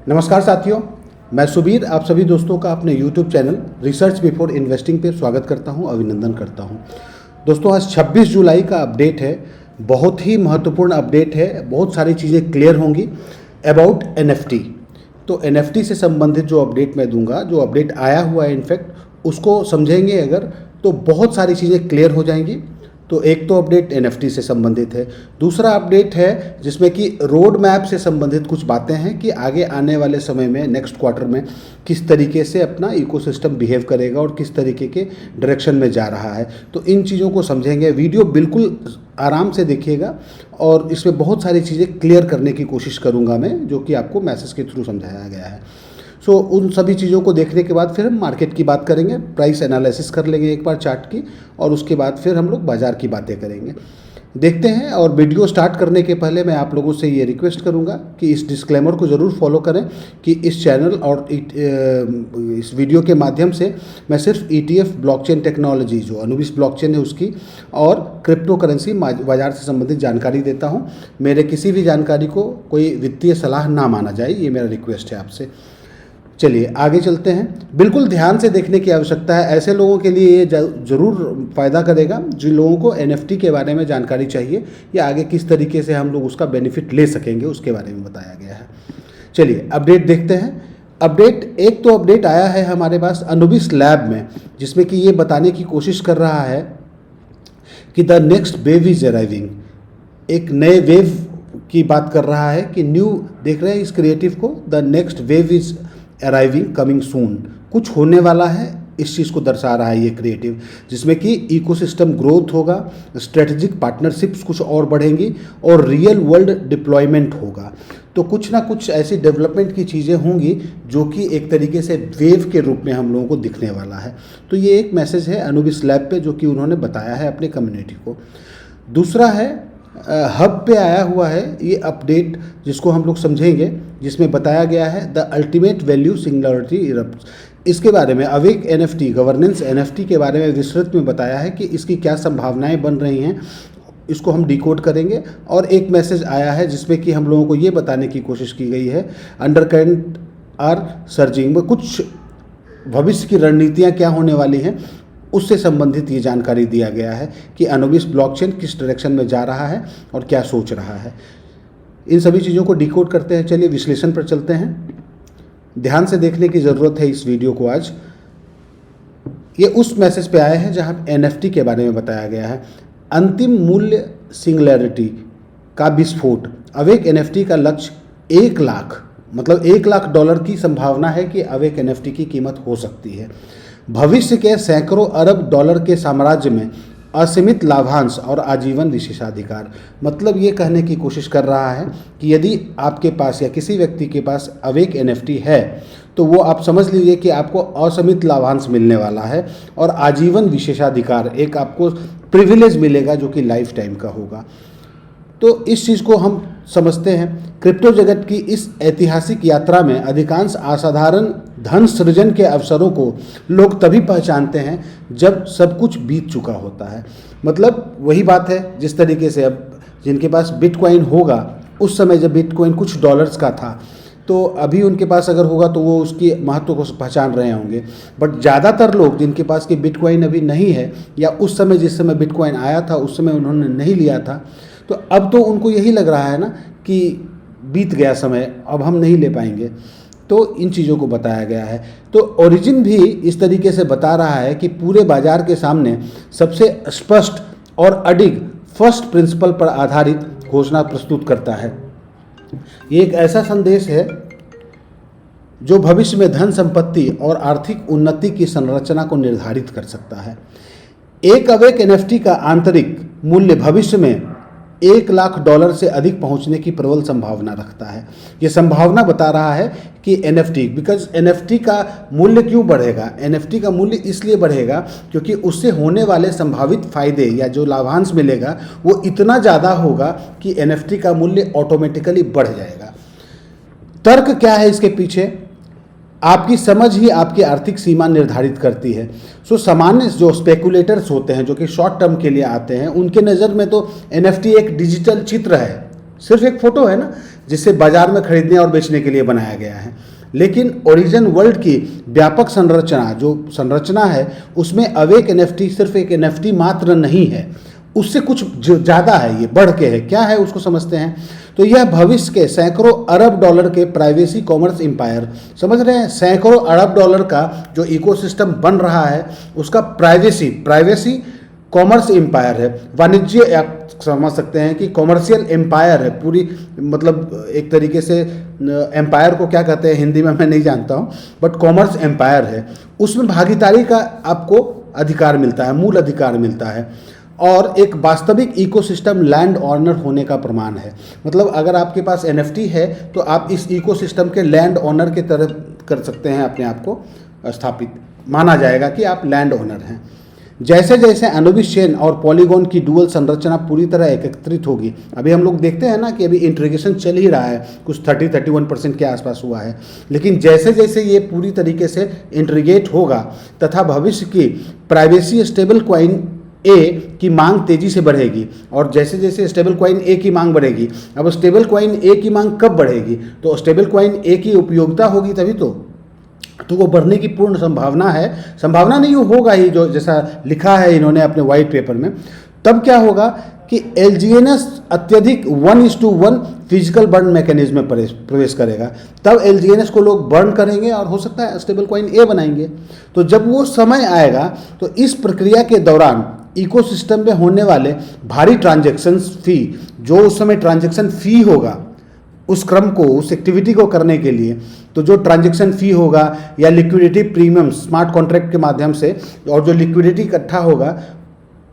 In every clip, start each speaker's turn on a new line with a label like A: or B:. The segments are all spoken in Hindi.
A: नमस्कार साथियों, मैं सुबीर आप सभी दोस्तों का अपने YouTube channel research before investing पे स्वागत करता हूं, अभिनंदन करता हूं। दोस्तों आज 26 जुलाई का अपडेट है, बहुत ही महत्वपूर्ण अपडेट है। बहुत सारी चीज़ें क्लियर होंगी अबाउट NFT। तो NFT से संबंधित जो अपडेट मैं दूंगा, जो अपडेट आया हुआ है इनफैक्ट, उसको समझेंगे अगर तो बहुत सारी चीज़ें क्लियर हो जाएंगी। तो एक तो अपडेट NFT से संबंधित है, दूसरा अपडेट है जिसमें कि रोड मैप से संबंधित कुछ बातें हैं कि आगे आने वाले समय में नेक्स्ट क्वार्टर में किस तरीके से अपना इकोसिस्टम बिहेव करेगा और किस तरीके के डायरेक्शन में जा रहा है। तो इन चीज़ों को समझेंगे। वीडियो बिल्कुल आराम से देखिएगा और इसमें बहुत सारी चीज़ें क्लियर करने की कोशिश करूँगा मैं, जो कि आपको मैसेज के थ्रू समझाया गया है। उन सभी चीज़ों को देखने के बाद फिर हम मार्केट की बात करेंगे, प्राइस एनालिसिस कर लेंगे एक बार चार्ट की, और उसके बाद फिर हम लोग बाज़ार की बातें करेंगे। देखते हैं। और वीडियो स्टार्ट करने के पहले मैं आप लोगों से ये रिक्वेस्ट करूंगा कि इस डिस्क्लेमर को ज़रूर फॉलो करें कि इस चैनल और इस वीडियो के माध्यम से मैं सिर्फ ETF ब्लॉकचेन टेक्नोलॉजी, जो अनुबिस ब्लॉकचेन है उसकी, और क्रिप्टो करेंसी बाज़ार से संबंधित जानकारी देता हूँ। मेरे किसी भी जानकारी को कोई वित्तीय सलाह ना माना जाए, ये मेरा रिक्वेस्ट है आपसे। चलिए आगे चलते हैं। बिल्कुल ध्यान से देखने की आवश्यकता है। ऐसे लोगों के लिए ये ज़रूर फ़ायदा करेगा जिन लोगों को NFT के बारे में जानकारी चाहिए या आगे किस तरीके से हम लोग उसका बेनिफिट ले सकेंगे, उसके बारे में बताया गया है। चलिए अपडेट देखते हैं। एक तो अपडेट आया है हमारे पास अनुबिस लैब में, जिसमें कि ये बताने की कोशिश कर रहा है कि the next wave is arriving. एक नए वेव की बात कर रहा है कि न्यू, देख रहे हैं इस क्रिएटिव को, the next wave is arriving coming soon. कुछ होने वाला है, इस चीज़ को दर्शा रहा है ये क्रिएटिव, जिसमें कि इकोसिस्टम ग्रोथ होगा, स्ट्रेटेजिक पार्टनरशिप्स कुछ और बढ़ेंगी और रियल वर्ल्ड डिप्लॉयमेंट होगा। तो कुछ ना कुछ ऐसी डेवलपमेंट की चीज़ें होंगी जो कि एक तरीके से वेव के रूप में हम लोगों को दिखने वाला है। तो ये एक मैसेज है अनुबिस लैब पे, जो कि उन्होंने बताया है अपने कम्युनिटी को। दूसरा है हब पे आया हुआ है ये अपडेट, जिसको हम लोग समझेंगे, जिसमें बताया गया है द अल्टीमेट वैल्यू सिंगुलैरिटी इरप्ट्स। इसके बारे में अवेक NFT गवर्नेंस NFT के बारे में विस्तृत में बताया है कि इसकी क्या संभावनाएं बन रही हैं। इसको हम डिकोड करेंगे। और एक मैसेज आया है जिसमें कि हम लोगों को ये बताने की कोशिश की गई है अंडरकरेंट आर सर्जिंग, में कुछ भविष्य की रणनीतियाँ क्या होने वाली हैं उससे संबंधित ये जानकारी दिया गया है कि अनुबिस ब्लॉकचेन किस डायरेक्शन में जा रहा है और क्या सोच रहा है। इन सभी चीज़ों को डिकोड करते हैं। चलिए विश्लेषण पर चलते हैं। ध्यान से देखने की ज़रूरत है इस वीडियो को। आज ये उस मैसेज पे आए हैं जहां NFT के बारे में बताया गया है। अंतिम मूल्य सिंगुलैरिटी का विस्फोट। अवेक NFT का लक्ष्य 1 लाख, मतलब $1 लाख की संभावना है कि अवेक NFT की कीमत हो सकती है। भविष्य के सैकड़ों अरब डॉलर के साम्राज्य में असीमित लाभांश और आजीवन विशेषाधिकार। मतलब ये कहने की कोशिश कर रहा है कि यदि आपके पास या किसी व्यक्ति के पास अवेक NFT है तो वो आप समझ लीजिए कि आपको असीमित लाभांश मिलने वाला है और आजीवन विशेषाधिकार, एक आपको प्रिविलेज मिलेगा जो कि लाइफ टाइम का होगा। तो इस चीज़ को हम समझते हैं। क्रिप्टो जगत की इस ऐतिहासिक यात्रा में अधिकांश असाधारण धन सृजन के अवसरों को लोग तभी पहचानते हैं जब सब कुछ बीत चुका होता है। मतलब वही बात है, जिस तरीके से अब जिनके पास बिटकॉइन होगा, उस समय जब बिटकॉइन कुछ डॉलर्स का था, तो अभी उनके पास अगर होगा तो वो उसकी महत्व को पहचान रहे होंगे। बट ज़्यादातर लोग जिनके पास कि बिटकॉइन अभी नहीं है, या उस समय जिस समय बिटकॉइन आया था उस समय उन्होंने नहीं लिया था, तो अब तो उनको यही लग रहा है ना कि बीत गया समय, अब हम नहीं ले पाएंगे। तो इन चीज़ों को बताया गया है। तो ओरिजिन भी इस तरीके से बता रहा है कि पूरे बाजार के सामने सबसे स्पष्ट और अडिग फर्स्ट प्रिंसिपल पर आधारित घोषणा प्रस्तुत करता है। ये एक ऐसा संदेश है जो भविष्य में धन संपत्ति और आर्थिक उन्नति की संरचना को निर्धारित कर सकता है। एक अवेक NFT का आंतरिक मूल्य भविष्य में $1 लाख से अधिक पहुंचने की प्रबल संभावना रखता है। ये संभावना बता रहा है कि NFT का मूल्य क्यों बढ़ेगा। NFT का मूल्य इसलिए बढ़ेगा क्योंकि उससे होने वाले संभावित फायदे या जो लाभांश मिलेगा वो इतना ज़्यादा होगा कि NFT का मूल्य ऑटोमेटिकली बढ़ जाएगा। तर्क क्या है इसके पीछे? आपकी समझ ही आपकी आर्थिक सीमा निर्धारित करती है। सामान्य जो स्पेकुलेटर्स होते हैं, जो कि शॉर्ट टर्म के लिए आते हैं, उनके नज़र में तो NFT एक डिजिटल चित्र है, सिर्फ एक फोटो है ना, जिसे बाजार में खरीदने और बेचने के लिए बनाया गया है। लेकिन ओरिजिन वर्ल्ड की व्यापक संरचना, जो संरचना है, उसमें अवेक एनएफटी सिर्फ एक एनएफटी मात्र नहीं है, उससे कुछ ज़्यादा है, ये बढ़ के है। क्या है उसको समझते हैं। तो यह भविष्य के सैकड़ों अरब डॉलर के प्राइवेसी कॉमर्स एम्पायर, समझ रहे हैं, सैकड़ों अरब डॉलर का जो इकोसिस्टम बन रहा है, उसका प्राइवेसी कॉमर्स एम्पायर है। वाणिज्य, आप समझ सकते हैं कि कॉमर्शियल एम्पायर है पूरी, मतलब एक तरीके से एम्पायर को क्या कहते हैं हिंदी में मैं नहीं जानता हूँ, बट कॉमर्स एम्पायर है। उसमें भागीदारी का आपको अधिकार मिलता है, मूल अधिकार मिलता है, और एक वास्तविक इकोसिस्टम लैंड ऑनर होने का प्रमाण है। मतलब अगर आपके पास एनएफटी है तो आप इस इकोसिस्टम के लैंड ऑनर के तरह कर सकते हैं, अपने आप को स्थापित माना जाएगा कि आप लैंड ऑनर हैं। जैसे जैसे अनुबिस चेन और पॉलीगॉन की डुअल संरचना पूरी तरह एकत्रित होगी, अभी हम लोग देखते हैं ना कि अभी इंटीग्रेशन चल ही रहा है, कुछ 30-31% के आसपास हुआ है, लेकिन जैसे जैसे ये पूरी तरीके से इंटीग्रेट होगा तथा भविष्य की प्राइवेसी स्टेबल कॉइन ए की मांग तेजी से बढ़ेगी, और जैसे जैसे स्टेबल कॉइन ए की मांग बढ़ेगी, अब स्टेबल कॉइन ए की मांग कब बढ़ेगी, तो स्टेबल कॉइन ए की उपयोगिता होगी तभी तो वो बढ़ने की पूर्ण संभावना है। संभावना नहीं, होगा ही, जो जैसा लिखा है इन्होंने अपने वाइट पेपर में। तब क्या होगा कि एलजीएनएस अत्यधिक 1:1 फिजिकल बर्न मैकेनिज्म में प्रवेश करेगा, तब एलजीएनएस को लोग बर्न करेंगे और हो सकता है स्टेबल कॉइन ए बनाएंगे। तो जब वो समय आएगा तो इस प्रक्रिया के दौरान इकोसिस्टम में होने वाले भारी ट्रांजैक्शन फी, जो उस समय ट्रांजैक्शन फी होगा उस क्रम को, उस एक्टिविटी को करने के लिए, तो जो ट्रांजैक्शन फी होगा या लिक्विडिटी प्रीमियम स्मार्ट कॉन्ट्रैक्ट के माध्यम से, और जो लिक्विडिटी इकट्ठा होगा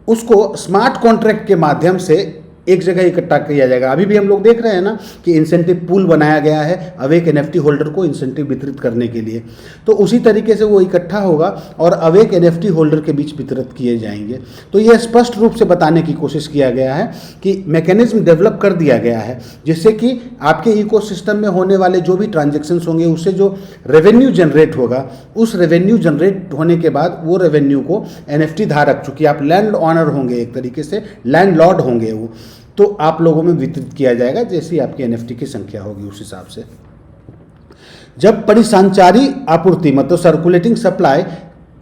A: उसको स्मार्ट कॉन्ट्रैक्ट के माध्यम से एक जगह इकट्ठा किया जाएगा। अभी भी हम लोग देख रहे हैं ना कि इंसेंटिव पूल बनाया गया है अवेक एनएफटी होल्डर को इंसेंटिव वितरित करने के लिए, तो उसी तरीके से वो इकट्ठा होगा और अवेक एनएफटी होल्डर के बीच वितरित किए जाएंगे। तो यह स्पष्ट रूप से बताने की कोशिश किया गया है कि मैकेनिज्म डेवलप कर दिया गया है, जिससे कि आपके इकोसिस्टम में होने वाले जो भी ट्रांजेक्शन्स होंगे उससे जो रेवेन्यू जनरेट होगा, उस रेवेन्यू जनरेट होने के बाद वो रेवेन्यू को एनएफटी धारक, चूँकि आप लैंड ऑनर होंगे, एक तरीके से लैंड लॉर्ड होंगे वो, तो आप लोगों में वितरित किया जाएगा जैसी आपकी एनएफटी की संख्या होगी उस हिसाब से। जब परिसंचारी आपूर्ति, मतलब सर्कुलेटिंग सप्लाई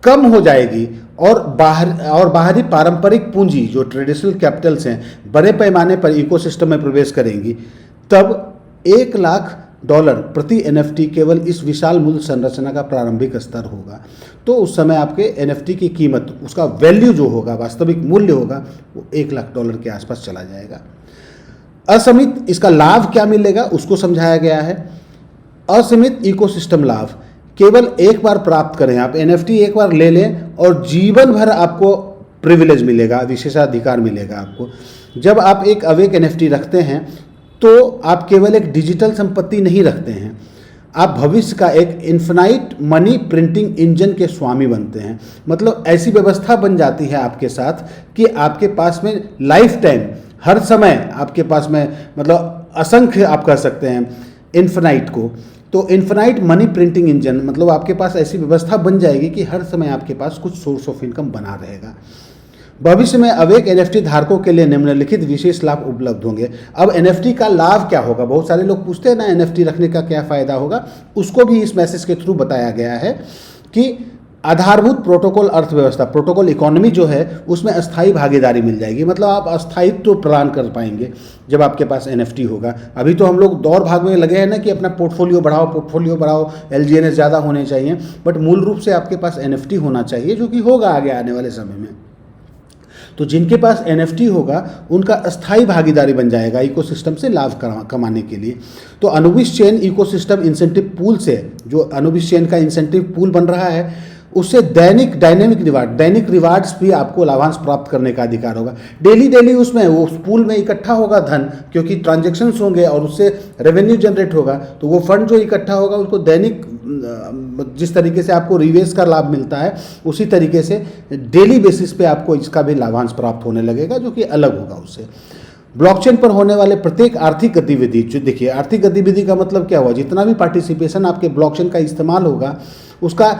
A: कम हो जाएगी और बाहरी पारंपरिक पूंजी, जो ट्रेडिशनल कैपिटल्स हैं, बड़े पैमाने पर इकोसिस्टम में प्रवेश करेंगी, तब $1 लाख प्रति एनएफटी केवल इस विशाल मूल्य संरचना का प्रारंभिक स्तर होगा। तो उस समय आपके एनएफटी की कीमत, उसका वैल्यू जो होगा, वास्तविक मूल्य होगा, वो $1 लाख के आसपास चला जाएगा। असीमित, इसका लाभ क्या मिलेगा उसको समझाया गया है। असीमित इकोसिस्टम लाभ केवल एक बार प्राप्त करें, आप एनएफटी एक बार ले लें और जीवन भर आपको प्रिविलेज मिलेगा, विशेषाधिकार मिलेगा आपको। जब आप एक अवेक एनएफटी रखते हैं तो आप केवल एक डिजिटल संपत्ति नहीं रखते हैं, आप भविष्य का एक इन्फिनाइट मनी प्रिंटिंग इंजन के स्वामी बनते हैं। मतलब ऐसी व्यवस्था बन जाती है आपके साथ कि आपके पास में लाइफ टाइम, हर समय आपके पास में, मतलब असंख्य आप कह सकते हैं इन्फिनाइट को, तो इन्फिनाइट मनी प्रिंटिंग इंजन, मतलब आपके पास ऐसी व्यवस्था बन जाएगी कि हर समय आपके पास कुछ सोर्स ऑफ इनकम बना रहेगा। भविष्य में अवेक एनएफटी धारकों के लिए निम्नलिखित विशेष लाभ उपलब्ध होंगे। अब एनएफटी का लाभ क्या होगा, बहुत सारे लोग पूछते हैं ना एनएफटी रखने का क्या फ़ायदा होगा, उसको भी इस मैसेज के थ्रू बताया गया है कि आधारभूत प्रोटोकॉल अर्थव्यवस्था, प्रोटोकॉल इकोनॉमी जो है, उसमें अस्थायी भागीदारी मिल जाएगी। मतलब आप अस्थायित्व प्रदान कर पाएंगे जब आपके पास एनएफटी होगा। अभी तो हम लोग दौड़ भाग में लगे हैं ना कि अपना पोर्टफोलियो बढ़ाओ, एलजीएनएस ज़्यादा होने चाहिए, बट मूल रूप से आपके पास एनएफटी होना चाहिए, जो कि होगा आगे आने वाले समय में। तो जिनके पास एनएफटी होगा उनका अस्थायी भागीदारी बन जाएगा इकोसिस्टम से लाभ कमाने के लिए। तो Anubis chain ecosystem incentive pool से, जो अनुबिस चेन का इंसेंटिव पूल बन रहा है, उससे दैनिक रिवार्ड्स भी आपको लाभांश प्राप्त करने का अधिकार होगा। डेली उसमें वो उस पूल में इकट्ठा होगा धन, क्योंकि ट्रांजैक्शंस होंगे और उससे रेवेन्यू जनरेट होगा, तो वो फंड जो इकट्ठा होगा उसको दैनिक, जिस तरीके से आपको रिवेस का लाभ मिलता है, उसी तरीके से डेली बेसिस पे आपको इसका भी लाभांश प्राप्त होने लगेगा, जो कि अलग होगा उससे। ब्लॉकचेन पर होने वाले प्रत्येक आर्थिक गतिविधि, जो देखिए आर्थिक गतिविधि का मतलब क्या हुआ, जितना भी पार्टिसिपेशन आपके ब्लॉकचेन का इस्तेमाल होगा, उसका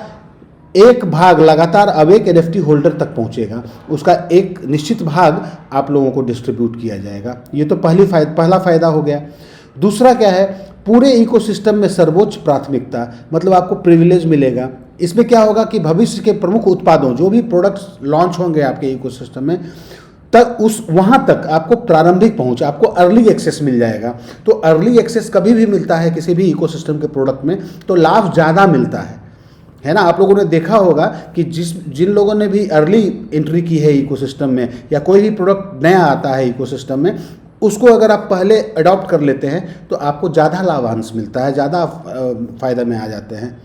A: एक भाग लगातार अवेक एनएफटी होल्डर तक पहुंचेगा, उसका एक निश्चित भाग आप लोगों को डिस्ट्रीब्यूट किया जाएगा। ये तो पहला फायदा हो गया। दूसरा क्या है, पूरे इकोसिस्टम में सर्वोच्च प्राथमिकता, मतलब आपको प्रिविलेज मिलेगा। इसमें क्या होगा कि भविष्य के प्रमुख उत्पादों, जो भी प्रोडक्ट्स लॉन्च होंगे आपके इकोसिस्टम में, तक वहां तक आपको प्रारंभिक पहुंच, आपको अर्ली एक्सेस मिल जाएगा। तो अर्ली एक्सेस कभी भी मिलता है किसी भी इकोसिस्टम के प्रोडक्ट में तो लाभ ज़्यादा मिलता है ना। आप लोगों ने देखा होगा कि जिन लोगों ने भी अर्ली एंट्री की है इकोसिस्टम में, या कोई भी प्रोडक्ट नया आता है इकोसिस्टम में, उसको अगर आप पहले अडॉप्ट कर लेते हैं तो आपको ज़्यादा लाभांश मिलता है, ज़्यादा फायदा में आ जाते हैं।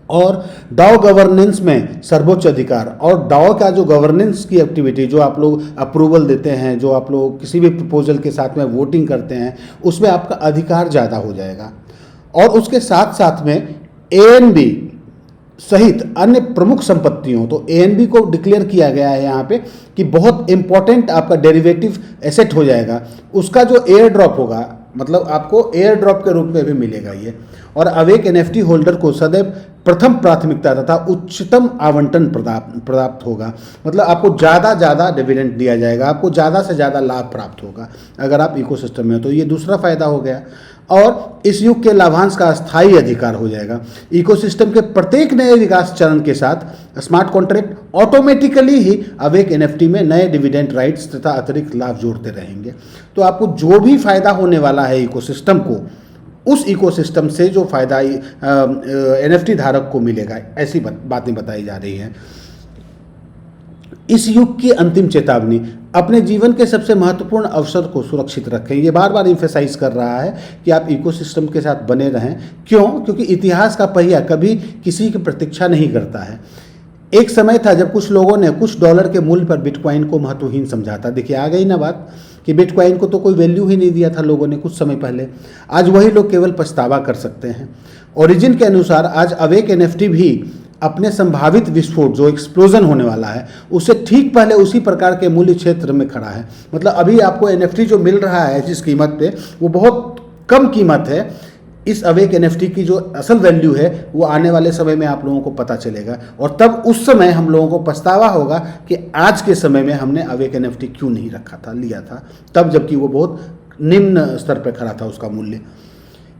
A: और डाओ गवर्नेंस में सर्वोच्च अधिकार, और डाओ का जो गवर्नेंस की एक्टिविटी, जो आप लोग अप्रूवल देते हैं, जो आप लोग किसी भी प्रपोजल के साथ में वोटिंग करते हैं, उसमें आपका अधिकार ज़्यादा हो जाएगा। और उसके साथ साथ में एएनबी सहित अन्य प्रमुख संपत्तियों, तो एएनबी को डिक्लेयर किया गया है यहाँ पे कि बहुत इंपॉर्टेंट आपका डेरिवेटिव एसेट हो जाएगा। उसका जो एयर ड्रॉप होगा, मतलब आपको एयर ड्रॉप के रूप में भी मिलेगा ये। और अवेक एनएफटी होल्डर को सदैव प्रथम प्राथमिकता तथा उच्चतम आवंटन प्राप्त होगा, मतलब आपको ज़्यादा डिविडेंड दिया जाएगा, आपको ज़्यादा से ज़्यादा लाभ प्राप्त होगा अगर आप इकोसिस्टम में हो। तो ये दूसरा फायदा हो गया। और इस युग के लाभांश का स्थायी अधिकार हो जाएगा। इकोसिस्टम के प्रत्येक नए विकास चरण के साथ स्मार्ट कॉन्ट्रैक्ट ऑटोमेटिकली ही अवेक एनएफटी में नए डिविडेंड राइट्स तथा अतिरिक्त लाभ जोड़ते रहेंगे। तो आपको जो भी फायदा होने वाला है इकोसिस्टम को, उस इकोसिस्टम से जो फायदा एनएफटी धारक को मिलेगा, ऐसी बातें बताई जा रही हैं। इस युग की अंतिम चेतावनी, अपने जीवन के सबसे महत्वपूर्ण अवसर को सुरक्षित रखें। ये बार बार इम्फेसाइज कर रहा है कि आप इकोसिस्टम के साथ बने रहें। क्यों? क्योंकि इतिहास का पहिया कभी किसी की प्रतीक्षा नहीं करता है। एक समय था जब कुछ लोगों ने कुछ डॉलर के मूल्य पर बिटकॉइन को महत्वहीन समझा था। देखिए, आ गई ना बात कि बिटकॉइन को तो कोई वैल्यू ही नहीं दिया था लोगों ने कुछ समय पहले। आज वही लोग केवल पछतावा कर सकते हैं। ओरिजिन के अनुसार आज अवेक एनएफटी भी अपने संभावित विस्फोट, जो एक्सप्लोजन होने वाला है, उससे ठीक पहले उसी प्रकार के मूल्य क्षेत्र में खड़ा है। मतलब अभी आपको एनएफटी जो मिल रहा है जिस कीमत पे, वो बहुत कम कीमत है। इस अवेक एनएफटी की जो असल वैल्यू है वो आने वाले समय में आप लोगों को पता चलेगा, और तब उस समय हम लोगों को पछतावा होगा कि आज के समय में हमने अवेक एनएफटी क्यों नहीं रखा था, लिया था तब, जबकि वो बहुत निम्न स्तर पर खड़ा था उसका मूल्य।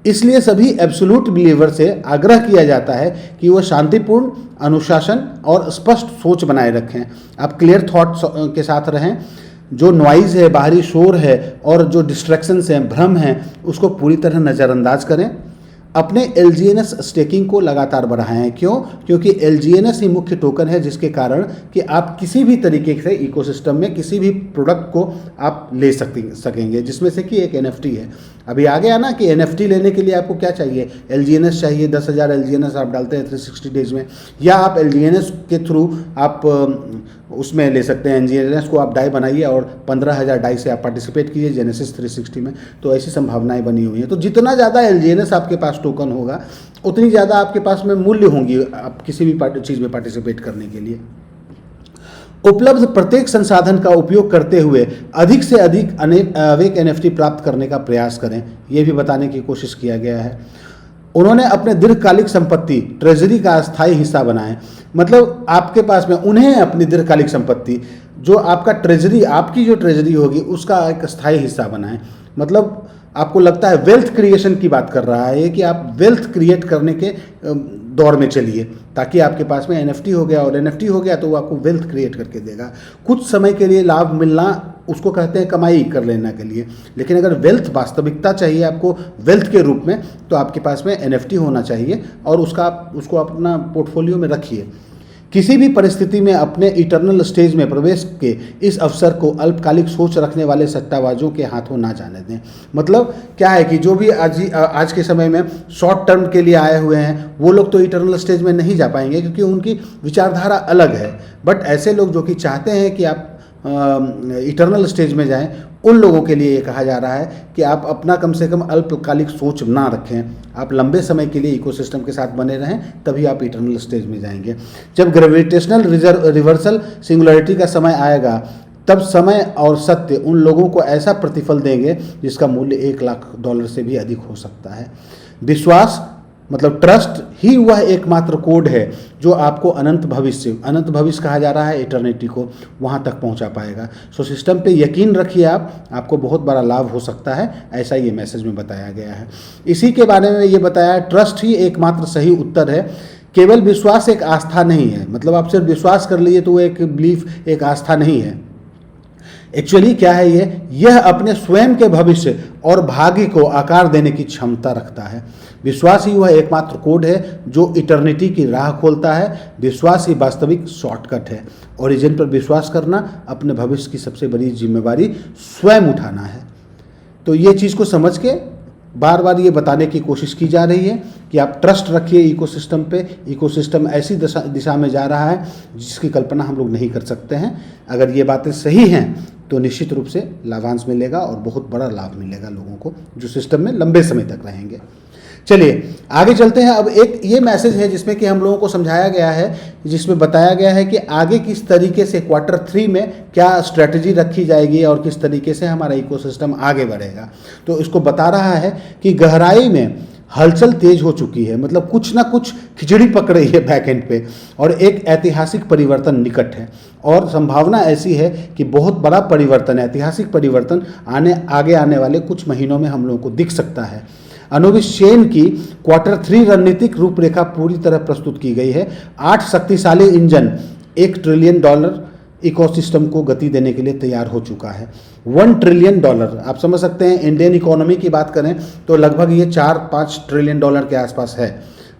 A: इसलिए सभी एब्सोल्यूट बिलीवर से आग्रह किया जाता है कि वो शांतिपूर्ण, अनुशासन और स्पष्ट सोच बनाए रखें। आप क्लियर थॉट्स के साथ रहें। जो नॉइज़ है, बाहरी शोर है और जो डिस्ट्रैक्शंस हैं, भ्रम हैं, उसको पूरी तरह नज़रअंदाज करें। अपने एलजीएनएस स्टेकिंग को लगातार बढ़ाएं। क्यों? क्योंकि एलजीएनएस ही मुख्य टोकन है जिसके कारण कि आप किसी भी तरीके से इकोसिस्टम में किसी भी प्रोडक्ट को आप ले सकेंगे, जिसमें से कि एक एनएफटी है। अभी आ गया ना कि एनएफटी लेने के लिए आपको क्या चाहिए, एलजीएनएस चाहिए। 10,000 एलजीएनएस आप डालते हैं 360 डेज में, या आप एलजीएनएस के थ्रू आप उसमें ले सकते हैं। एलजीएनएस को आप डाई बनाइए और 15,000 डाई से आप पार्टिसिपेट कीजिए जेनेसिस 360 में। तो ऐसी संभावनाएं बनी हुई हैं। तो जितना ज़्यादा एलजीएनएस आपके पास टोकन होगा, उतनी ज़्यादा आपके पास में मूल्य होंगी आप किसी भी चीज़ में पार्टिसिपेट करने के लिए। उपलब्ध प्रत्येक संसाधन का उपयोग करते हुए अधिक से अधिक अवेक एनएफटी प्राप्त करने का प्रयास करें, ये भी बताने की कोशिश किया गया है। उन्होंने अपने दीर्घकालिक संपत्ति ट्रेजरी का स्थायी हिस्सा बनाएं। मतलब आपके पास में उन्हें अपनी दीर्घकालिक संपत्ति, जो आपका ट्रेजरी, आपकी जो ट्रेजरी होगी, उसका एक स्थायी हिस्सा बनाएं। मतलब आपको लगता है वेल्थ क्रिएशन की बात कर रहा है कि आप वेल्थ क्रिएट करने के दौर में चलिए, ताकि आपके पास में एनएफटी हो गया, और एनएफटी हो गया तो वो आपको वेल्थ क्रिएट करके देगा। कुछ समय के लिए लाभ मिलना, उसको कहते हैं कमाई कर लेने के लिए। लेकिन अगर वेल्थ, वास्तविकता चाहिए आपको वेल्थ के रूप में, तो आपके पास में एनएफटी होना चाहिए, और उसको अपना पोर्टफोलियो में रखिए। किसी भी परिस्थिति में अपने इटर्नल स्टेज में प्रवेश के इस अवसर को अल्पकालिक सोच रखने वाले सट्टाबाजों के हाथों ना जाने दें। मतलब क्या है कि जो भी आज के समय में शॉर्ट टर्म के लिए आए हुए हैं, वो लोग तो इटर्नल स्टेज में नहीं जा पाएंगे, क्योंकि उनकी विचारधारा अलग है। बट ऐसे लोग जो कि चाहते हैं कि आप इटर्नल स्टेज में जाएं, उन लोगों के लिए ये कहा जा रहा है कि आप अपना कम से कम अल्पकालिक सोच ना रखें। आप लंबे समय के लिए इकोसिस्टम के साथ बने रहें, तभी आप इटर्नल स्टेज में जाएंगे। जब ग्रेविटेशनल रिवर्सल सिंगुलरिटी का समय आएगा, तब समय और सत्य उन लोगों को ऐसा प्रतिफल देंगे जिसका मूल्य $1 लाख से भी अधिक हो सकता है। विश्वास मतलब ट्रस्ट ही वह एकमात्र कोड है जो आपको अनंत भविष्य कहा जा रहा है, इटर्निटी को वहाँ तक पहुँचा पाएगा। सो सिस्टम पे यकीन रखिए आपको बहुत बड़ा लाभ हो सकता है, ऐसा ये मैसेज में बताया गया है। इसी के बारे में ये बताया, ट्रस्ट ही एकमात्र सही उत्तर है, केवल विश्वास एक आस्था नहीं है। मतलब आप सिर्फ विश्वास कर लीजिए तो वो एक बिलीफ, एक आस्था नहीं है। एक्चुअली क्या है यह अपने स्वयं के भविष्य और भाग्य को आकार देने की क्षमता रखता है। विश्वास ही वह एकमात्र कोड है जो इटर्निटी की राह खोलता है। विश्वास ही वास्तविक शॉर्टकट है। ओरिजिन पर विश्वास करना, अपने भविष्य की सबसे बड़ी जिम्मेवारी स्वयं उठाना है। तो ये चीज़ को समझ के बार बार ये बताने की कोशिश की जा रही है कि आप ट्रस्ट रखिए इकोसिस्टम पे। इकोसिस्टम ऐसी दिशा में जा रहा है जिसकी कल्पना हम लोग नहीं कर सकते हैं। अगर ये बातें सही हैं तो निश्चित रूप से लाभांश मिलेगा और बहुत बड़ा लाभ मिलेगा लोगों को जो सिस्टम में लंबे समय तक रहेंगे। चलिए आगे चलते हैं। अब एक ये मैसेज है जिसमें कि हम लोगों को समझाया गया है, जिसमें बताया गया है कि आगे किस तरीके से Q3 में क्या स्ट्रेटजी रखी जाएगी और किस तरीके से हमारा इकोसिस्टम आगे बढ़ेगा। तो इसको बता रहा है कि गहराई में हलचल तेज हो चुकी है, मतलब कुछ ना कुछ खिचड़ी पक रही है बैक एंड पे, और एक ऐतिहासिक परिवर्तन निकट है और संभावना ऐसी है कि बहुत बड़ा परिवर्तन, ऐतिहासिक परिवर्तन आगे आने वाले कुछ महीनों में हम लोगों को दिख सकता है। अनुबिस चेन की Q3 रणनीतिक रूपरेखा पूरी तरह प्रस्तुत की गई है। 8 शक्तिशाली इंजन $1 ट्रिलियन इकोसिस्टम को गति देने के लिए तैयार हो चुका है। $1 ट्रिलियन, आप समझ सकते हैं इंडियन इकोनॉमी की बात करें तो लगभग ये 4-5 ट्रिलियन डॉलर के आसपास है।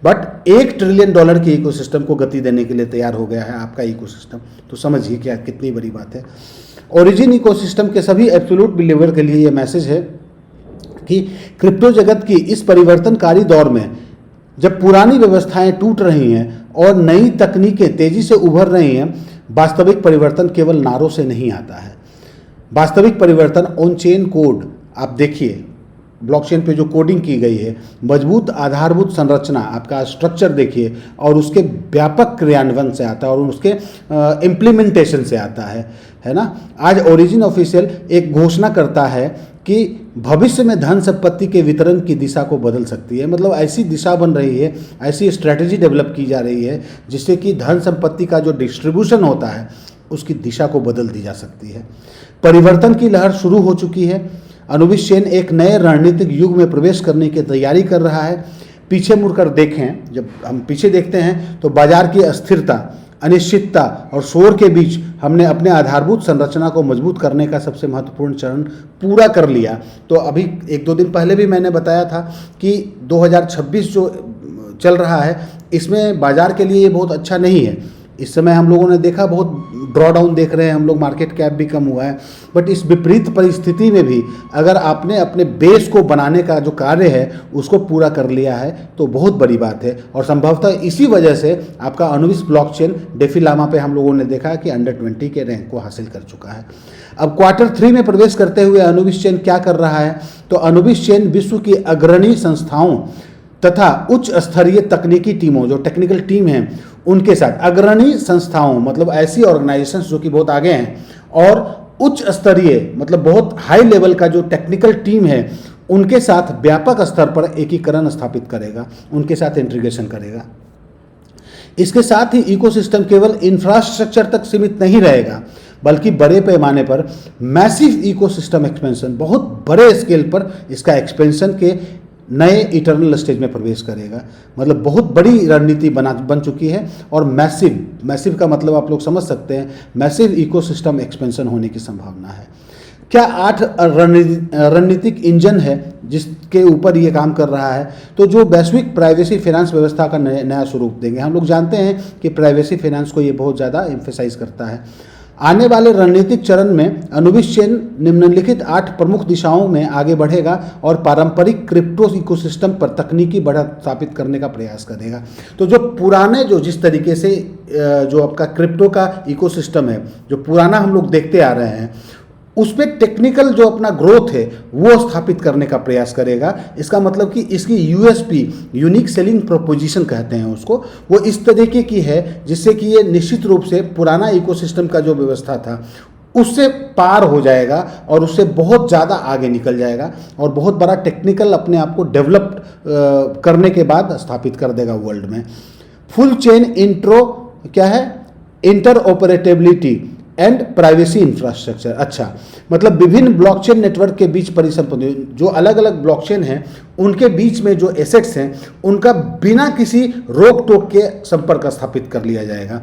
A: बट $1 ट्रिलियन के इकोसिस्टम को गति देने के लिए तैयार हो गया है आपका इकोसिस्टम। तो समझिए क्या कितनी बड़ी बात है। ओरिजिन इकोसिस्टम के सभी एब्सोल्यूट बिलीवर के लिए ये मैसेज है कि क्रिप्टो जगत की इस परिवर्तनकारी दौर में जब पुरानी व्यवस्थाएं टूट रही हैं और नई तकनीकें तेजी से उभर रही हैं, वास्तविक परिवर्तन केवल नारों से नहीं आता है। वास्तविक परिवर्तन ऑन चेन कोड, आप देखिए ब्लॉकचेन पे जो कोडिंग की गई है, मजबूत आधारभूत संरचना, आपका स्ट्रक्चर देखिए, और उसके व्यापक क्रियान्वयन से आता है और उसके इम्प्लीमेंटेशन से आता है ना। आज ओरिजिन ऑफिशियल एक घोषणा करता है कि भविष्य में धन संपत्ति के वितरण की दिशा को बदल सकती है। मतलब ऐसी दिशा बन रही है, ऐसी स्ट्रैटेजी डेवलप की जा रही है जिससे कि धन संपत्ति का जो डिस्ट्रीब्यूशन होता है उसकी दिशा को बदल दी जा सकती है। परिवर्तन की लहर शुरू हो चुकी है। अनुबिस चेन एक नए रणनीतिक युग में प्रवेश करने की तैयारी कर रहा है। पीछे मुड़कर देखें, जब हम पीछे देखते हैं तो बाजार की अस्थिरता, अनिश्चितता और शोर के बीच हमने अपने आधारभूत संरचना को मजबूत करने का सबसे महत्वपूर्ण चरण पूरा कर लिया। तो अभी 1-2 दिन पहले भी मैंने बताया था कि 2026 जो चल रहा है इसमें बाजार के लिए ये बहुत अच्छा नहीं है। इस समय हम लोगों ने देखा बहुत ड्रॉ डाउन देख रहे हैं हम लोग, मार्केट कैप भी कम हुआ है। बट इस विपरीत परिस्थिति में भी अगर आपने अपने बेस को बनाने का जो कार्य है उसको पूरा कर लिया है तो बहुत बड़ी बात है। और संभवतः इसी वजह से आपका अनुबिस ब्लॉकचेन डेफी लामा पे हम लोगों ने देखा कि अंडर 20 के रैंक को हासिल कर चुका है। अब Q3 में प्रवेश करते हुए अनुबिस चेन क्या कर रहा है, तो अनुबिस चेन विश्व की अग्रणी संस्थाओं तथा उच्च स्तरीय तकनीकी टीमों, जो टेक्निकल टीम हैं उनके साथ, अग्रणी संस्थाओं मतलब ऐसी ऑर्गेनाइजेशंस जो कि बहुत आगे हैं, और उच्च स्तरीय मतलब बहुत हाई लेवल का जो टेक्निकल टीम है उनके साथ व्यापक स्तर पर एकीकरण स्थापित करेगा, उनके साथ इंटीग्रेशन करेगा। इसके साथ ही इकोसिस्टम केवल इंफ्रास्ट्रक्चर तक सीमित नहीं रहेगा बल्कि बड़े पैमाने पर मैसिव इकोसिस्टम एक्सपेंशन, बहुत बड़े स्केल पर इसका एक्सपेंशन के नए इटर्नल स्टेज में प्रवेश करेगा। मतलब बहुत बड़ी रणनीति बन चुकी है और मैसिव का मतलब आप लोग समझ सकते हैं, मैसिव इकोसिस्टम एक्सपेंशन होने की संभावना है। क्या 8 रणनीतिक इंजन है जिसके ऊपर ये काम कर रहा है, तो जो वैश्विक प्राइवेसी फाइनेंस व्यवस्था का नया स्वरूप देंगे। हम लोग जानते हैं कि प्राइवेसी फाइनेंस को ये बहुत ज़्यादा एम्फेसाइज करता है। आने वाले रणनीतिक चरण में अनुबिस चेन निम्नलिखित 8 प्रमुख दिशाओं में आगे बढ़ेगा और पारंपरिक क्रिप्टो इकोसिस्टम पर तकनीकी बढ़त स्थापित करने का प्रयास करेगा। तो जो पुराने जिस तरीके से जो आपका क्रिप्टो का इकोसिस्टम है, जो पुराना हम लोग देखते आ रहे हैं, उस पर टेक्निकल जो अपना ग्रोथ है वो स्थापित करने का प्रयास करेगा। इसका मतलब कि इसकी यूएसपी, यूनिक सेलिंग प्रोपोजिशन कहते हैं उसको, वो इस तरीके की है जिससे कि ये निश्चित रूप से पुराना इकोसिस्टम का जो व्यवस्था था उससे पार हो जाएगा और उससे बहुत ज़्यादा आगे निकल जाएगा और बहुत बड़ा टेक्निकल अपने आप को डेवलप करने के बाद स्थापित कर देगा वर्ल्ड में। फुल चेन इंट्रो क्या है, इंटरऑपरेटेबिलिटी एंड प्राइवेसी इंफ्रास्ट्रक्चर। अच्छा, मतलब विभिन्न ब्लॉकचेन नेटवर्क के बीच परिसंपत्ति, जो अलग अलग ब्लॉकचेन हैं उनके बीच में जो एसेट्स हैं उनका बिना किसी रोक टोक के संपर्क स्थापित कर लिया जाएगा।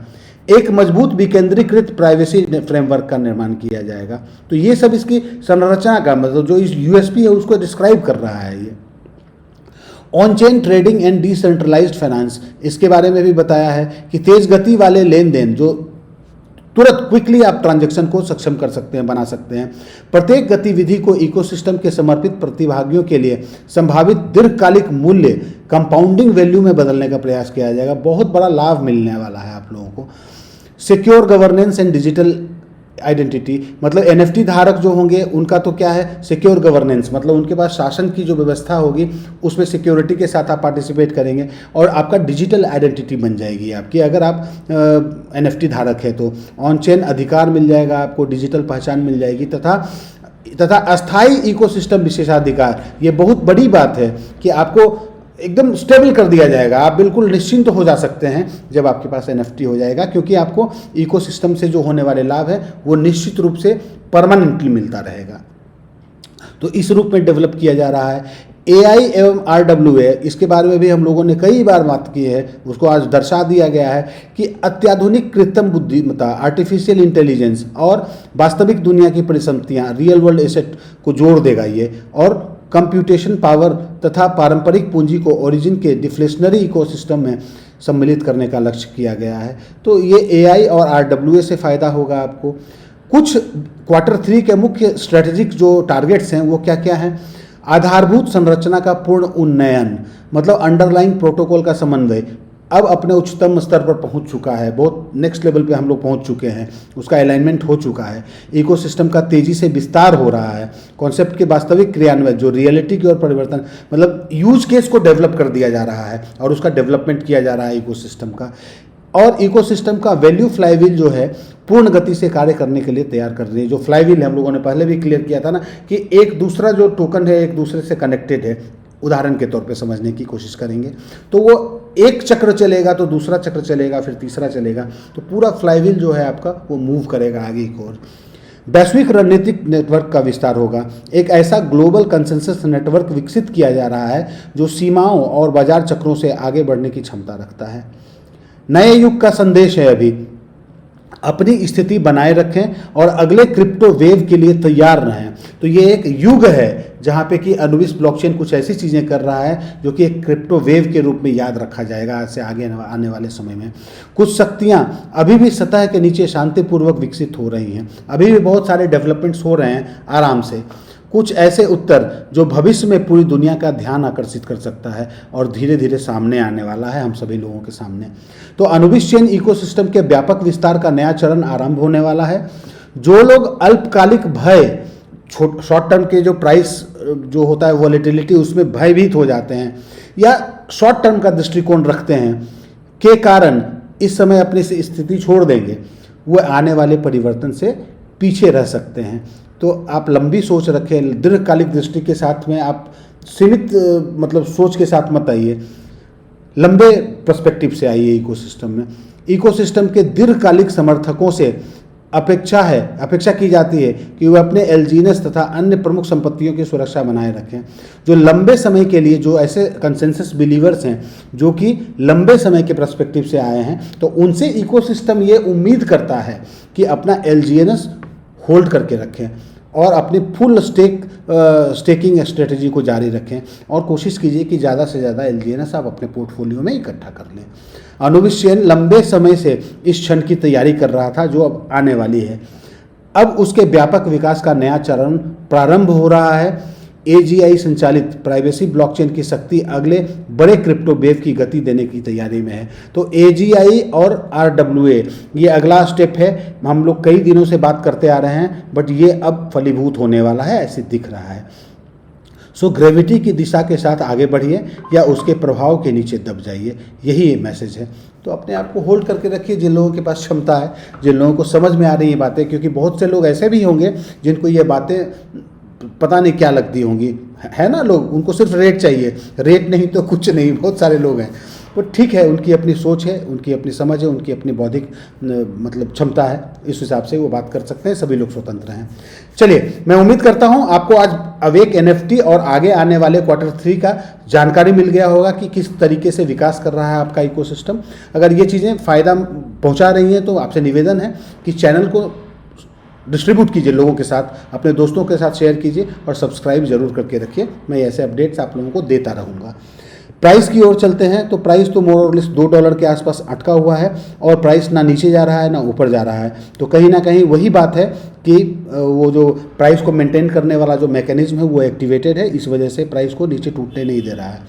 A: एक मजबूत विकेंद्रीकृत प्राइवेसी फ्रेमवर्क का निर्माण किया जाएगा। तो ये सब इसकी संरचना का मतलब जो इस यूएसपी है उसको डिस्क्राइब कर रहा है। ये on chain trading and decentralised finance, इसके बारे में भी बताया है कि तेज गति वाले लेन देन, जो तुरंत क्विकली आप ट्रांजैक्शन को सक्षम कर सकते हैं, बना सकते हैं। प्रत्येक गतिविधि को इकोसिस्टम के समर्पित प्रतिभागियों के लिए संभावित दीर्घकालिक मूल्य कंपाउंडिंग वैल्यू में बदलने का प्रयास किया जाएगा। बहुत बड़ा लाभ मिलने वाला है आप लोगों को। Secure governance and digital identity, मतलब एनएफटी धारक जो होंगे उनका तो क्या है, सिक्योर गवर्नेंस, मतलब उनके पास शासन की जो व्यवस्था होगी उसमें सिक्योरिटी के साथ आप पार्टिसिपेट करेंगे और आपका डिजिटल आइडेंटिटी बन जाएगी आपकी, अगर आप एनएफटी धारक है तो। ऑन चेन अधिकार मिल जाएगा आपको, डिजिटल पहचान मिल जाएगी तथा अस्थायी इकोसिस्टम विशेषाधिकार। ये बहुत बड़ी बात है कि आपको एकदम स्टेबल कर दिया जाएगा, आप बिल्कुल निश्चिंत हो जा सकते हैं जब आपके पास एनएफटी हो जाएगा, क्योंकि आपको इकोसिस्टम से जो होने वाले लाभ है वो निश्चित रूप से परमानेंटली मिलता रहेगा। तो इस रूप में डेवलप किया जा रहा है। एआई एवं आरडब्ल्यूए, इसके बारे में भी हम लोगों ने कई बार बात की है, उसको आज दर्शा दिया गया है कि अत्याधुनिक कृत्रिम बुद्धिमत्ता, आर्टिफिशियल इंटेलिजेंस और वास्तविक दुनिया की परिसंपत्तियाँ, रियल वर्ल्ड एसेट को जोड़ देगा ये, और कंप्यूटेशन पावर तथा पारंपरिक पूंजी को ओरिजिन के डिफ्लेशनरी इकोसिस्टम में सम्मिलित करने का लक्ष्य किया गया है। तो ये एआई और आरडब्ल्यूए से फ़ायदा होगा आपको। कुछ Q3 के मुख्य स्ट्रेटेजिक जो टारगेट्स हैं वो क्या क्या हैं? आधारभूत संरचना का पूर्ण उन्नयन, मतलब अंडरलाइंग प्रोटोकॉल का समन्वय अब अपने उच्चतम स्तर पर पहुंच चुका है, बहुत नेक्स्ट लेवल पे हम लोग पहुंच चुके हैं, उसका अलाइनमेंट हो चुका है। इकोसिस्टम का तेजी से विस्तार हो रहा है। कॉन्सेप्ट के वास्तविक क्रियान्वयन, जो रियलिटी की ओर परिवर्तन, मतलब यूज केस को डेवलप कर दिया जा रहा है और उसका डेवलपमेंट किया जा रहा है इकोसिस्टम का। और इकोसिस्टम का वैल्यू फ्लाईव्हील जो है पूर्ण गति से कार्य करने के लिए तैयार कर रही है। जो फ्लाईव्हील है हम लोगों ने पहले भी क्लियर किया था ना कि एक दूसरा जो टोकन है एक दूसरे से कनेक्टेड है, उदाहरण के तौर पे समझने की कोशिश करेंगे तो वो एक चक्र चलेगा तो दूसरा चक्र चलेगा, फिर तीसरा चलेगा, तो पूरा फ्लाईव्हील जो है आपका वो मूव करेगा आगे की ओर। वैश्विक रणनीतिक नेटवर्क का विस्तार होगा। एक ऐसा ग्लोबल कंसेंसस नेटवर्क विकसित किया जा रहा है जो सीमाओं और बाजार चक्रों से आगे बढ़ने की क्षमता रखता है। नए युग का संदेश है अभी, अपनी स्थिति बनाए रखें और अगले क्रिप्टो वेव के लिए तैयार रहें। तो ये एक युग है जहाँ पे कि अनुविस ब्लॉकचेन कुछ ऐसी चीज़ें कर रहा है जो कि एक क्रिप्टो वेव के रूप में याद रखा जाएगा आज से आगे आने वाले समय में। कुछ शक्तियाँ अभी भी सतह के नीचे शांतिपूर्वक विकसित हो रही हैं, अभी भी बहुत सारे डेवलपमेंट्स हो रहे हैं आराम से। कुछ ऐसे उत्तर जो भविष्य में पूरी दुनिया का ध्यान आकर्षित कर सकता है और धीरे धीरे सामने आने वाला है हम सभी लोगों के सामने। तो अनुविस चेन इकोसिस्टम के व्यापक विस्तार का नया चरण आरंभ होने वाला है। जो लोग अल्पकालिक भय, शॉर्ट टर्म के जो प्राइस जो होता है वॉलेटिलिटी, उसमें भयभीत हो जाते हैं या शॉर्ट टर्म का दृष्टिकोण रखते हैं के कारण इस समय अपनी स्थिति छोड़ देंगे, वो आने वाले परिवर्तन से पीछे रह सकते हैं। तो आप लंबी सोच रखें, दीर्घकालिक दृष्टि के साथ में आप सीमित मतलब सोच के साथ मत आइए, लंबे पर्सपेक्टिव से आइए इकोसिस्टम में। इकोसिस्टम के दीर्घकालिक समर्थकों से अपेक्षा की जाती है कि वे अपने एलजीनेस तथा अन्य प्रमुख संपत्तियों की सुरक्षा बनाए रखें। जो लंबे समय के लिए, जो ऐसे कंसेंसस बिलीवर्स हैं जो कि लंबे समय के पर्सपेक्टिव से आए हैं, तो उनसे इकोसिस्टम ये उम्मीद करता है कि अपना एलजीएनएस होल्ड करके रखें और अपनी फुल स्टेकिंग स्ट्रेटजी को जारी रखें और कोशिश कीजिए कि ज़्यादा से ज़्यादा एलजीएनएस आप अपने पोर्टफोलियो में इकट्ठा कर लें। अनुविस चेन लंबे समय से इस क्षण की तैयारी कर रहा था जो अब आने वाली है। अब उसके व्यापक विकास का नया चरण प्रारंभ हो रहा है। एजीआई संचालित प्राइवेसी ब्लॉकचेन की शक्ति अगले बड़े क्रिप्टो वेव की गति देने की तैयारी में है। तो एजीआई और आरडब्ल्यूए ये अगला स्टेप है। हम लोग कई दिनों से बात करते आ रहे हैं, बट ये अब फलीभूत होने वाला है, ऐसे दिख रहा है। सो ग्रेविटी की दिशा के साथ आगे बढ़िए या उसके प्रभाव के नीचे दब जाइए, यही मैसेज है। तो अपने आप को होल्ड करके रखिए जिन लोगों के पास क्षमता है, जिन लोगों को समझ में आ रही ये बातें, क्योंकि बहुत से लोग ऐसे भी होंगे जिनको ये बातें पता नहीं क्या लगती होंगी, है ना। लोग, उनको सिर्फ रेट चाहिए, रेट नहीं तो कुछ नहीं, बहुत सारे लोग हैं। वो ठीक है, उनकी अपनी सोच है, उनकी अपनी समझ है, उनकी अपनी बौद्धिक मतलब क्षमता है, इस हिसाब से वो बात कर सकते हैं, सभी लोग स्वतंत्र हैं। चलिए, मैं उम्मीद करता हूं आपको आज अवेक एनएफटी और आगे आने वाले Q3 का जानकारी मिल गया होगा कि किस तरीके से विकास कर रहा है आपका इकोसिस्टम। अगर ये चीज़ें फ़ायदा पहुंचा रही हैं तो आपसे निवेदन है कि चैनल को डिस्ट्रीब्यूट कीजिए लोगों के साथ, अपने दोस्तों के साथ शेयर कीजिए और सब्सक्राइब जरूर करके रखिए। मैं ऐसे अपडेट्स आप लोगों को देता रहूँगा। प्राइस की ओर चलते हैं तो प्राइस तो मोर और लेस $2 के आसपास अटका हुआ है और प्राइस ना नीचे जा रहा है ना ऊपर जा रहा है। तो कहीं ना कहीं वही बात है कि वो जो प्राइस को मेंटेन करने वाला जो मैकेनिज्म है वो एक्टिवेटेड है, इस वजह से प्राइस को नीचे टूटने नहीं दे रहा है।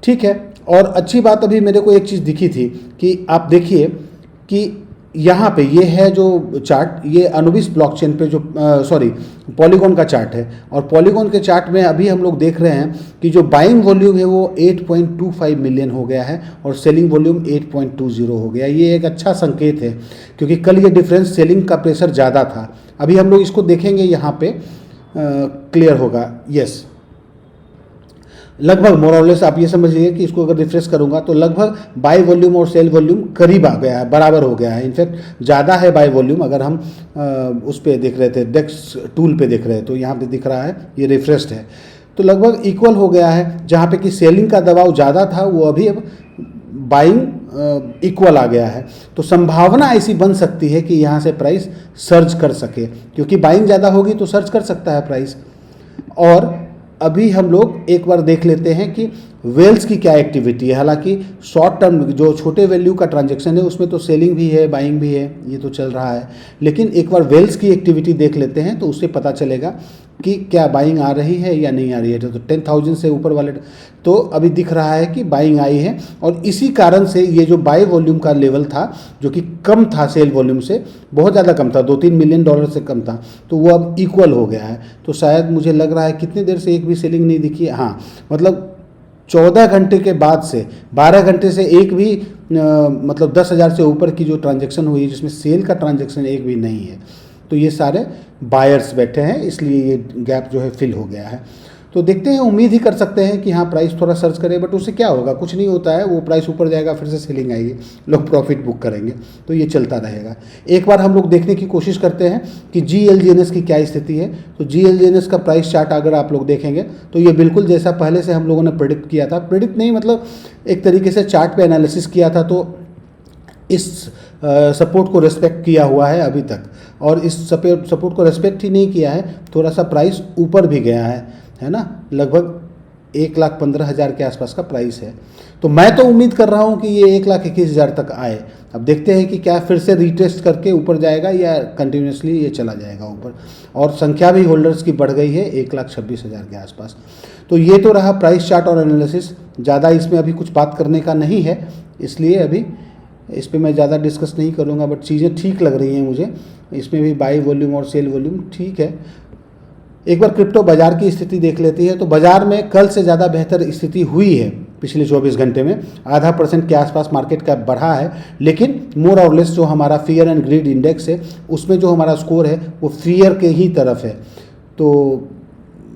A: ठीक है, और अच्छी बात अभी मेरे को एक चीज़ दिखी थी कि आप देखिए कि यहाँ पे ये है जो चार्ट, ये अनुबिस ब्लॉकचेन पे जो पॉलीगॉन का चार्ट है, और पॉलीगॉन के चार्ट में अभी हम लोग देख रहे हैं कि जो बाइंग वॉल्यूम है वो 8.25 मिलियन हो गया है और सेलिंग वॉल्यूम 8.20 हो गया। ये एक अच्छा संकेत है क्योंकि कल ये डिफरेंस सेलिंग का प्रेशर ज़्यादा था। अभी हम लोग इसको देखेंगे, यहाँ पे क्लियर होगा। यस, लगभग मोर और लेस आप ये समझिए कि इसको अगर रिफ्रेश करूंगा तो लगभग बाय वॉल्यूम और सेल वॉल्यूम करीब आ गया है, बराबर हो गया है। इनफैक्ट ज़्यादा है बाय वॉल्यूम। अगर हम उस पर देख रहे थे, डेक्स टूल पे देख रहे हैं, तो यहाँ पे दिख रहा है ये रिफ्रेश्ड है, तो लगभग इक्वल हो गया है। जहाँ पे कि सेलिंग का दबाव ज़्यादा था वो अभी अब बाइंग इक्वल आ गया है। तो संभावना ऐसी बन सकती है कि यहाँ से प्राइस सर्ज कर सके, क्योंकि बाइंग ज़्यादा होगी तो सर्ज कर सकता है प्राइस। और अभी हम लोग एक बार देख लेते हैं कि वेल्स की क्या एक्टिविटी है। हालांकि शॉर्ट टर्म जो छोटे वैल्यू का ट्रांजैक्शन है उसमें तो सेलिंग भी है, बाइंग भी है, ये तो चल रहा है। लेकिन एक बार वेल्स की एक्टिविटी देख लेते हैं तो उससे पता चलेगा कि क्या बाइंग आ रही है या नहीं आ रही है। तो 10,000 से ऊपर वाले तो अभी दिख रहा है कि बाइंग आई है, और इसी कारण से ये जो बाय वॉल्यूम का लेवल था जो कि कम था सेल वॉल्यूम से, बहुत ज़्यादा कम था, $2-3 मिलियन से कम था, तो वो अब इक्वल हो गया है। तो शायद मुझे लग रहा है कितनी देर से एक भी सेलिंग नहीं दिखी है। हाँ, मतलब 14 घंटे के बाद से 12 घंटे से एक भी मतलब 10,000 से ऊपर की जो ट्रांजैक्शन हुई है जिसमें सेल का ट्रांजैक्शन एक भी नहीं है, तो ये सारे बायर्स बैठे हैं, इसलिए ये गैप जो है फिल हो गया है। तो देखते हैं, उम्मीद ही कर सकते हैं कि हाँ प्राइस थोड़ा सर्च करे, बट उससे क्या होगा, कुछ नहीं होता है। वो प्राइस ऊपर जाएगा, फिर से सेलिंग आएगी, लोग प्रॉफिट बुक करेंगे, तो ये चलता रहेगा। एक बार हम लोग देखने की कोशिश करते हैं कि GLGNS की क्या स्थिति है। तो GLGNS का प्राइस चार्ट अगर आप लोग देखेंगे तो ये बिल्कुल जैसा पहले से हम लोगों ने प्रेडिक्ट किया था, प्रेडिक्ट नहीं मतलब एक तरीके से चार्ट पे एनालिसिस किया था, तो इस सपोर्ट को रेस्पेक्ट किया हुआ है अभी तक, और इस सपोर्ट को रेस्पेक्ट ही नहीं किया है, थोड़ा सा प्राइस ऊपर भी गया है ना, लगभग 1,15,000 के आसपास का प्राइस है। तो मैं तो उम्मीद कर रहा हूँ कि ये 1,21,000 तक आए। अब देखते हैं कि क्या फिर से रीटेस्ट करके ऊपर जाएगा या कंटिन्यूसली ये चला जाएगा ऊपर। और संख्या भी होल्डर्स की बढ़ गई है 1,26,000 के आसपास। तो ये तो रहा प्राइस चार्ट और एनालिसिस। ज़्यादा इसमें अभी कुछ बात करने का नहीं है, इसलिए अभी इस पर मैं ज़्यादा डिस्कस नहीं करूँगा, बट चीज़ें ठीक लग रही हैं मुझे। इसमें भी बाई वॉल्यूम और सेल वॉल्यूम ठीक है। एक बार क्रिप्टो बाज़ार की स्थिति देख लेती है तो बाज़ार में कल से ज़्यादा बेहतर स्थिति हुई है। पिछले 24 घंटे में 0.5% के आसपास मार्केट कैप बढ़ा है, लेकिन मोर और लेस जो हमारा फियर एंड ग्रीड इंडेक्स है उसमें जो हमारा स्कोर है वो फियर के ही तरफ है। तो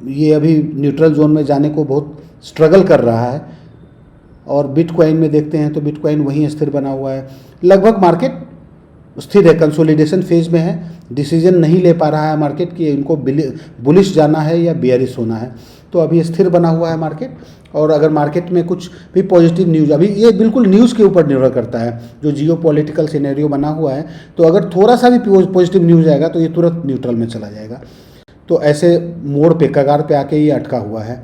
A: ये अभी न्यूट्रल जोन में जाने को बहुत स्ट्रगल कर रहा है। और बिटकॉइन में देखते हैं तो बिटकॉइन वहीं स्थिर बना हुआ है, लगभग मार्केट स्थिर है, कंसोलिडेशन फेज में है, डिसीजन नहीं ले पा रहा है मार्केट कि इनको बुलिश जाना है या बेयरिश होना है। तो अभी स्थिर बना हुआ है मार्केट। और अगर मार्केट में कुछ भी पॉजिटिव न्यूज़, अभी ये बिल्कुल न्यूज़ के ऊपर निर्भर करता है, जो जियो पॉलिटिकल सिनेरियो बना हुआ है, तो अगर थोड़ा सा भी पॉजिटिव न्यूज़ आएगा तो ये तुरंत न्यूट्रल में चला जाएगा। तो ऐसे मोड़ पे, कगार पे आके ये अटका हुआ है।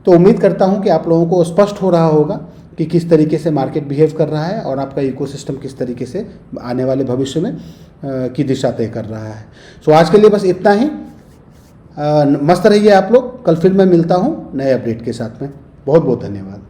A: तो उम्मीद करता हूँ कि आप लोगों को स्पष्ट हो रहा होगा कि किस तरीके से मार्केट बिहेव कर रहा है और आपका इकोसिस्टम किस तरीके से आने वाले भविष्य में की दिशा तय कर रहा है। सो आज के लिए बस इतना ही। मस्त रहिए आप लोग। कल फिर मैं मिलता हूँ नए अपडेट के साथ में। बहुत बहुत धन्यवाद।